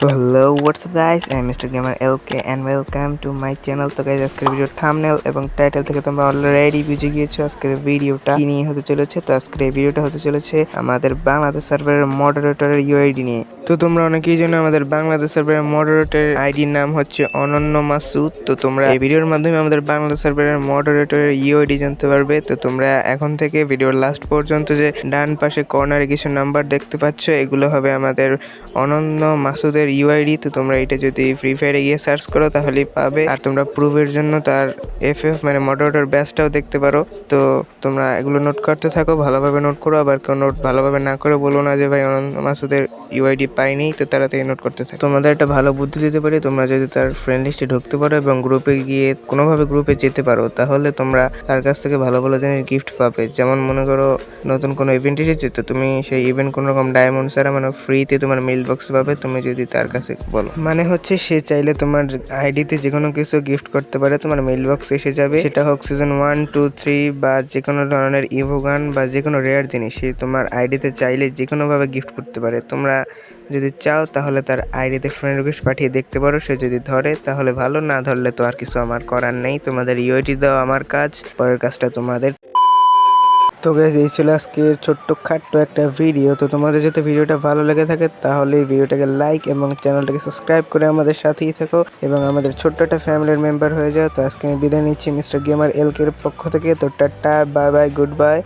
तो hello what's up guys, I am Mister Gamer LK and welcome to my channel. তো guys, আজকের video thumbnail এবং title থেকে তোমরা অলরেডি বুঝে গিয়েছো আজকের ভিডিওটা কি নিয়ে হতে চলেছে। তো আজকের এই ভিডিওটা হতে চলেছে আমাদের বাংলাদেশ সার্ভারের মডারেটরের ইউআইডি নিয়ে। তো তোমরা অনেকেই জানো আমাদের বাংলাদেশ সার্ভারের মডারেটরের আইডির নাম হচ্ছে অনন্য মাসুদ। তো তোমরা এই ভিডিওর মাধ্যমে আমাদের বাংলাদেশ সার্ভারের মডারেটরের ইউআইডি জানতে পারবে। তো তোমরা এখন থেকে ভিডিওর লাস্ট পর্যন্ত যে ডান পাশে কর্নারে কিছু নাম্বার দেখতে পাচ্ছ, এগুলো হবে আমাদের অনন্য মাসুদের ইউআইডি। তো তোমরা এটা যদি ফ্রি ফায়ারে গিয়ে সার্চ করো তাহলেই পাবে। আর তোমরা প্রুফের জন্য তার এফএফ মানে মডারেটর ব্যাচটাও দেখতে পারো। তো তোমরা এগুলো নোট করতে থাকো, ভালোভাবে নোট করো। আবার কেউ নোট ভালোভাবে না করে বলো না যে ভাই অনন্ত মাসুদের ইউআইডি পাইনি। তো তাড়াতাড়ি নোট করতে থাকো। তোমাদের একটা ভালো বুদ্ধি দিতে পারি, তোমরা যদি তার ফ্রেন্ড লিস্টে ঢুকতে পারো এবং গ্রুপে গিয়ে কোনোভাবে গ্রুপে যেতে পারো, তাহলে তোমরা তার কাছ থেকে ভালো ভালো জিনিস গিফট পাবে। যেমন মনে করো নতুন কোনো ইভেন্ট এসেছে, তো তুমি সেই ইভেন্ট কোনো রকম ডায়মন্ড ছাড়া মানে ফ্রিতে তোমার মেইল বক্স পাবে, তুমি যদি তার কাছে বলো। মানে হচ্ছে সে চাইলে তোমার আইডিতে যে কোনো কিছু গিফট করতে পারে, তোমার মেইল বক্স এসে যাবে। সেটা হোক সিজন 1, 2, 3 বা যে কোনো ধরনের ইভোগান বা যে কোনো রেয়ার জিনিস সে তোমার আইডিতে চাইলে যে কোনোভাবে গিফট করতে পারে। তোমরা যদি চাও তাহলে তার আইডিতে ফ্রেন্ড রিকোয়েস্ট পাঠিয়ে দেখতে পারো। সে যদি ধরে তাহলে ভালো, না ধরলে তো আর কিছু আমার করার নেই। তোমাদের ইউআইডি দেওয়া আমার কাজ, পরের কাজটা তোমাদের। তো গাইস, এই ছিল আজকের ছোট্ট খাট্ট একটা ভিডিও। তো তোমাদের যদি ভিডিওটা ভালো লেগে থাকে তাহলে ভিডিওটাকে লাইক এবং চ্যানেলটাকে সাবস্ক্রাইব করে আমাদের সাথেই থাকো এবং আমাদের ছোট্ট একটা ফ্যামিলির মেম্বার হয়ে যাও। তো আজকে আমি বিদায় নিচ্ছি মিস্টার গেমার এলকে এর পক্ষ থেকে। তো tata, bye bye, good bye.